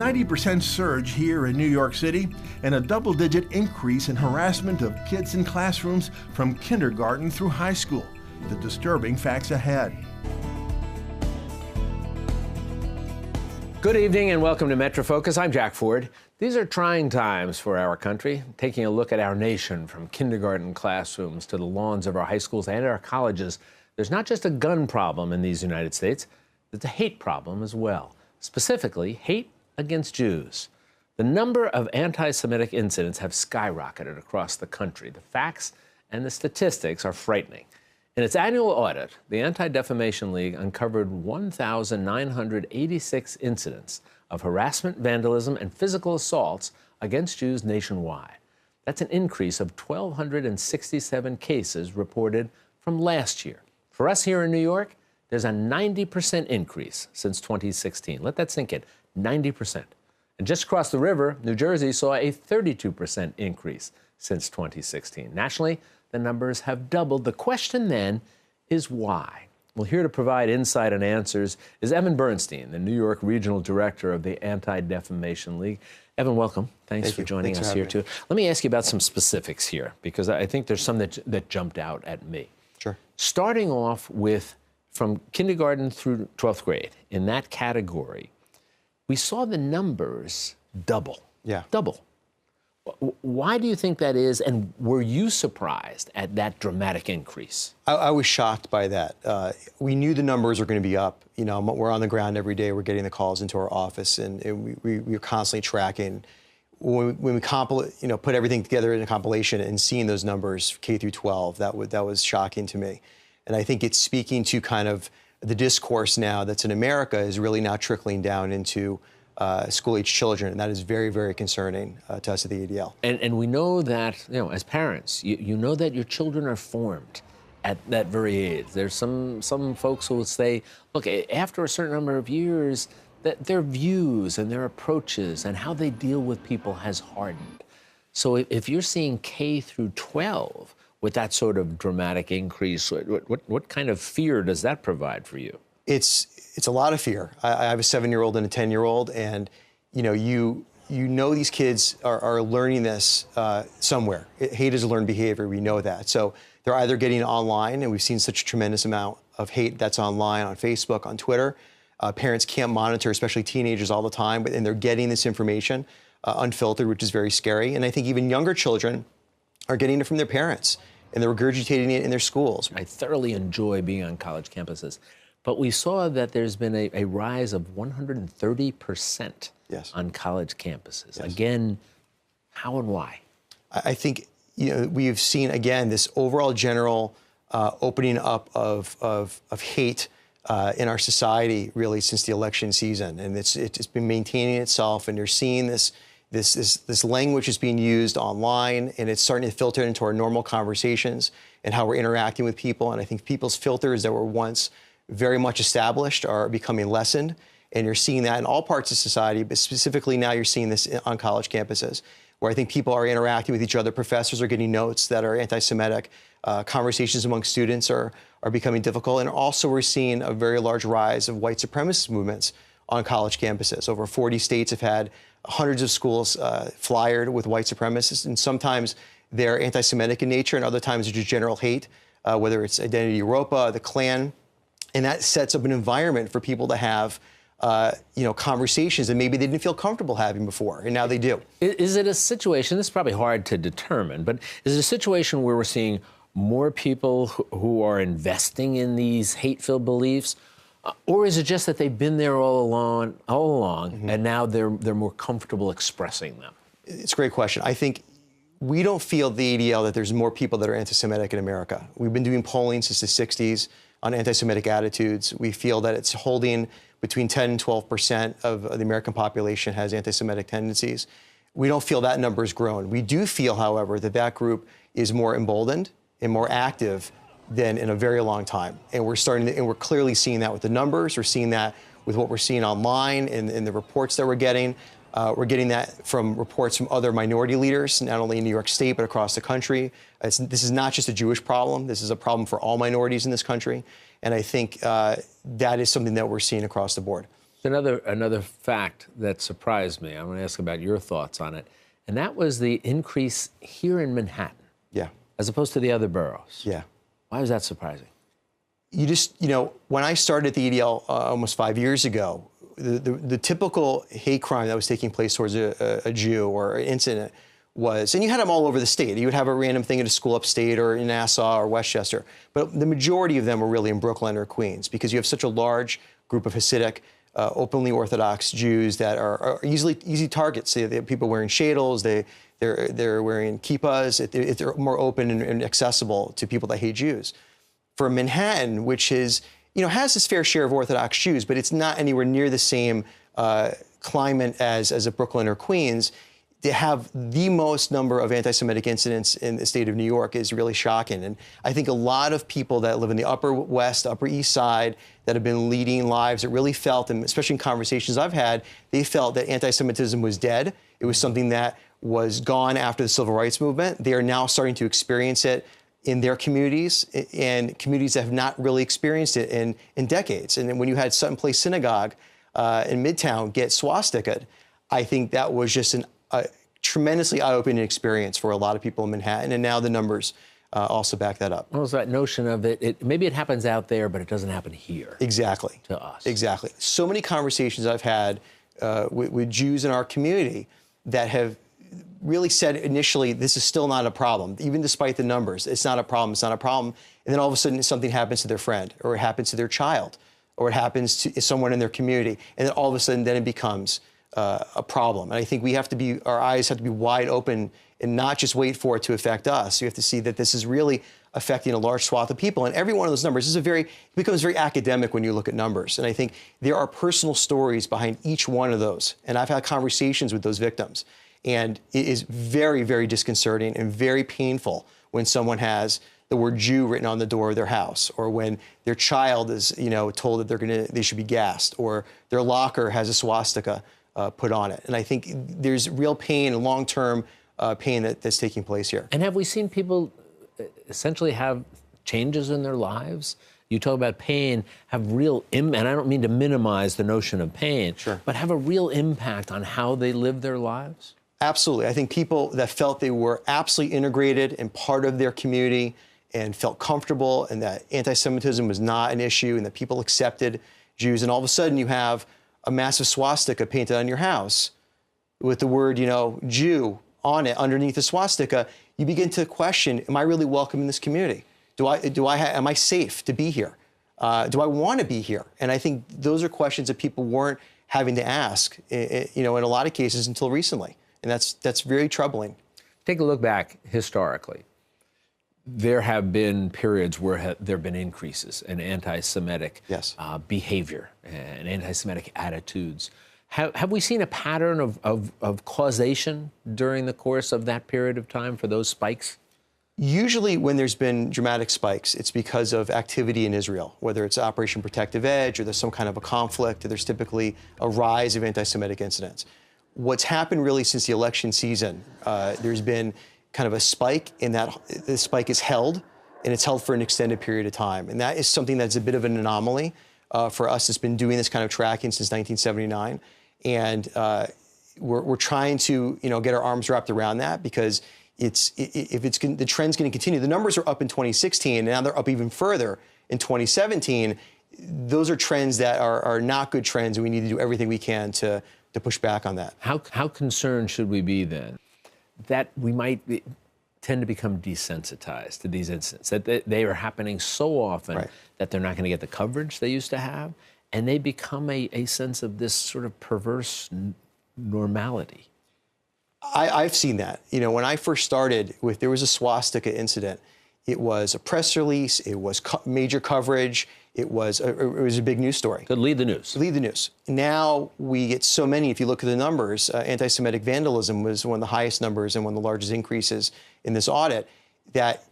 90% surge here in New York City and a double-digit increase in harassment of kids in classrooms from kindergarten through high school. The disturbing facts ahead. Good evening and welcome to Metro Focus. I'm Jack Ford. These are trying times for our country. Taking a look at our nation from kindergarten classrooms to the lawns of our high schools and our colleges, there's not just a gun problem in these United States, there's a hate problem as well. Specifically, hate against Jews. The number of anti-Semitic incidents have skyrocketed across the country. The facts and the statistics are frightening. In its annual audit, the Anti-Defamation League uncovered 1,986 incidents of harassment, vandalism, and physical assaults against Jews nationwide. That's an increase of 1,267 cases reported from last year. For us here in New York, there's a 90% increase since 2016. Let that sink in. 90%. And just across the river, New Jersey saw a 32% increase since 2016. Nationally, the numbers have doubled. The question then is why? Well, here to provide insight and answers is Evan Bernstein, the New York Regional Director of the Anti-Defamation League. Evan, welcome. Thanks for joining us here, too. Let me ask you about some specifics here, because I think there's some that jumped out at me. Sure. Starting off with from kindergarten through 12th grade, in that category, we saw the numbers double. Yeah. Double. Why do you think that is, and were you surprised at that dramatic increase? I was shocked by that. We knew the numbers were going to be up. You know, we're on the ground every day. We're getting the calls into our office, and we're constantly tracking. When we put everything together in a compilation and seeing those numbers, K through 12, that was shocking to me. And I think it's speaking to kind of the discourse now that's in America is really now trickling down into school-age children, and that is very, very concerning to us at the ADL. And we know that, you know, as parents, you know that your children are formed at that very age. There's some folks who will say, look, after a certain number of years, that their views and their approaches and how they deal with people has hardened. So if you're seeing K through 12 with that sort of dramatic increase, what kind of fear does that provide for you? It's a lot of fear. I have a 7-year-old and a 10-year-old, and you know these kids are learning this somewhere. Hate is a learned behavior. We know that. So they're either getting online, and we've seen such a tremendous amount of hate that's online on Facebook, on Twitter. Parents can't monitor, especially teenagers, all the time, and they're getting this information unfiltered, which is very scary. And I think even younger children are getting it from their parents, and they're regurgitating it in their schools. I thoroughly enjoy being on college campuses. But we saw that there's been a rise of 130% on college campuses. Yes. Again, how and why? I think we've seen, again, this overall general opening up of hate in our society, really, since the election season. And it's been maintaining itself, and you're seeing this language is being used online, and it's starting to filter into our normal conversations and how we're interacting with people. And I think people's filters that were once very much established are becoming lessened, and you're seeing that in all parts of society, but specifically now you're seeing this on college campuses, where I think people are interacting with each other. Professors are getting notes that are anti-Semitic. Conversations among students are becoming difficult, and also we're seeing a very large rise of white supremacist movements on college campuses. Over 40 states have had hundreds of schools flyered with white supremacists, and sometimes they're anti-Semitic in nature, and other times they're just general hate, whether it's Identity Europa, the Klan. And that sets up an environment for people to have, conversations that maybe they didn't feel comfortable having before, and now they do. Is it a situation, this is probably hard to determine, but is it a situation where we're seeing more people who are investing in these hate-filled beliefs, or is it just that they've been there all along, mm-hmm. and now they're more comfortable expressing them? It's a great question. I think we don't feel at the ADL that there's more people that are anti-Semitic in America. We've been doing polling since the 60s on anti-Semitic attitudes. We feel that it's holding between 10 and 12% of the American population has anti-Semitic tendencies. We don't feel that number has grown. We do feel, however, that group is more emboldened and more active than in a very long time. And we're clearly seeing that with the numbers. We're seeing that with what we're seeing online and the reports that we're getting. We're getting that from reports from other minority leaders, not only in New York State, but across the country. This is not just a Jewish problem. This is a problem for all minorities in this country. And I think that is something that we're seeing across the board. Another fact that surprised me. I want to ask about your thoughts on it, and that was the increase here in Manhattan. Yeah. As opposed to the other boroughs. Yeah. Why was that surprising? When I started at the ADL almost 5 years ago, the typical hate crime that was taking place towards a Jew or an incident was, and you had them all over the state. You would have a random thing at a school upstate or in Nassau or Westchester, but the majority of them were really in Brooklyn or Queens because you have such a large group of Hasidic, openly Orthodox Jews that are easy targets. They have people wearing shadels, they're wearing kippahs, they're more open and accessible to people that hate Jews. For Manhattan, which is, has its fair share of Orthodox Jews, but it's not anywhere near the same climate as a Brooklyn or Queens, to have the most number of anti-Semitic incidents in the state of New York is really shocking. And I think a lot of people that live in the Upper West, Upper East Side, that have been leading lives that really felt, and especially in conversations I've had, they felt that anti-Semitism was dead. It was something that was gone after the Civil Rights Movement. They are now starting to experience it in their communities and communities that have not really experienced it in decades. And then when you had Sutton Place Synagogue in Midtown get swastikaed, I think that was just a tremendously eye-opening experience for a lot of people in Manhattan, and now the numbers also back that up. Well, it's that notion of maybe it happens out there, but it doesn't happen here. Exactly. To us. Exactly. So many conversations I've had with Jews in our community that have really said initially, this is still not a problem, even despite the numbers. It's not a problem, it's not a problem. And then all of a sudden something happens to their friend, or it happens to their child, or it happens to someone in their community. And then all of a sudden then it becomes a problem. And I think our eyes have to be wide open and not just wait for it to affect us. You have to see that this is really affecting a large swath of people. And every one of those numbers it becomes very academic when you look at numbers. And I think there are personal stories behind each one of those. And I've had conversations with those victims. And it is very, very disconcerting and very painful when someone has the word Jew written on the door of their house, or when their child is, told that they should be gassed, or their locker has a swastika put on it. And I think there's real pain and long-term pain that's taking place here. And have we seen people essentially have changes in their lives? You talk about pain, have real and I don't mean to minimize the notion of pain, sure, but have a real impact on how they live their lives? Absolutely. I think people that felt they were absolutely integrated and part of their community and felt comfortable, and that anti-Semitism was not an issue, and that people accepted Jews, and all of a sudden you have a massive swastika painted on your house with the word, Jew on it underneath the swastika, you begin to question, am I really welcome in this community? Am I safe to be here? Do I want to be here? And I think those are questions that people weren't having to ask, in a lot of cases until recently. And that's very troubling. Take a look back historically. There have been periods where there have been increases in anti-Semitic behavior and anti-Semitic attitudes. Have we seen a pattern of causation during the course of that period of time for those spikes? Usually when there's been dramatic spikes, it's because of activity in Israel, whether it's Operation Protective Edge or there's some kind of a conflict, or there's typically a rise of anti-Semitic incidents. What's happened really since the election season, there's been kind of a spike, in that the spike is held, and it's held for an extended period of time. And that is something that's a bit of an anomaly for us that's been doing this kind of tracking since 1979. And we're trying to get our arms wrapped around that, because the trend's going to continue. The numbers are up in 2016, and now they're up even further in 2017. Those are trends that are not good trends, and we need to do everything we can to push back on that. How concerned should we be then that we might tend to become desensitized to these incidents, that they are happening so often that they're not going to get the coverage they used to have, and they become a sense of this sort of perverse normality? I've seen that. When I first started, there was a swastika incident. It was a press release. It was major coverage. It was a big news story. Could lead the news. Lead the news. Now we get so many. If you look at the numbers, anti-Semitic vandalism was one of the highest numbers and one of the largest increases in this audit, that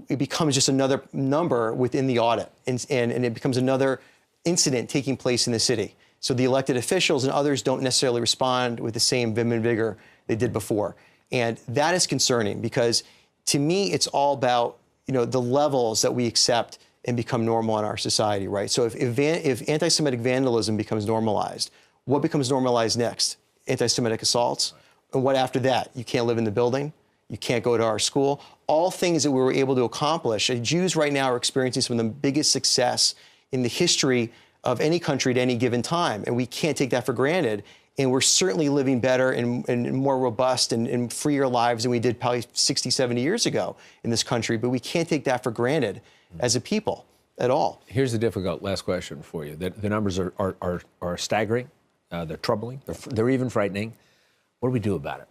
it becomes just another number within the audit, and it becomes another incident taking place in the city. So the elected officials and others don't necessarily respond with the same vim and vigor they did before. And that is concerning, because to me, it's all about the levels that we accept and become normal in our society, right? So if anti-Semitic vandalism becomes normalized, What becomes normalized next? Anti-Semitic assaults. And what after that? You can't live in the building. You can't go to our school. All things that we were able to accomplish. Jews right now are experiencing some of the biggest success in the history of any country at any given time. And we can't take that for granted. And we're certainly living better and more robust and freer lives than we did probably 60, 70 years ago in this country. But we can't take that for granted as a people at all. Here's the difficult last question for you. The numbers are staggering. They're troubling. They're even frightening. What do we do about it?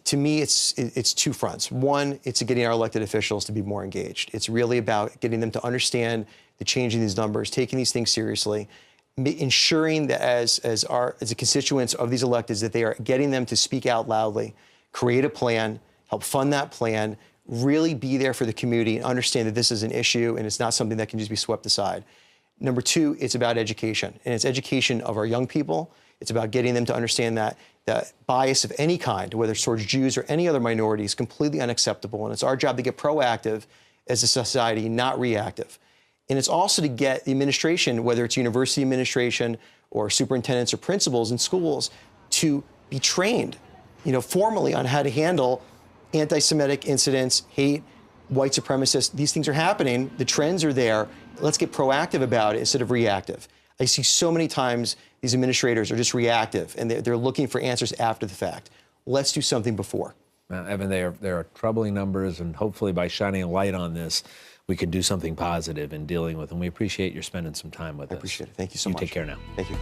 To me, it's two fronts. One, it's getting our elected officials to be more engaged. It's really about getting them to understand the change in these numbers, taking these things seriously, ensuring that as the constituents of these electeds, that they are getting them to speak out loudly, create a plan, help fund that plan, really be there for the community and understand that this is an issue and it's not something that can just be swept aside. Number two, it's about education, and it's education of our young people. It's about getting them to understand that bias of any kind, whether it's towards Jews or any other minority, is completely unacceptable. And it's our job to get proactive as a society, not reactive. And it's also to get the administration, whether it's university administration or superintendents or principals in schools, to be trained, formally on how to handle anti-Semitic incidents, hate, white supremacists. These things are happening. The trends are there. Let's get proactive about it instead of reactive. I see so many times these administrators are just reactive and they're looking for answers after the fact. Let's do something before. Evan, there are troubling numbers, and hopefully by shining a light on this, we can do something positive in dealing with them. We appreciate your spending some time with us. I appreciate it. Thank you so much. You take care now. Thank you.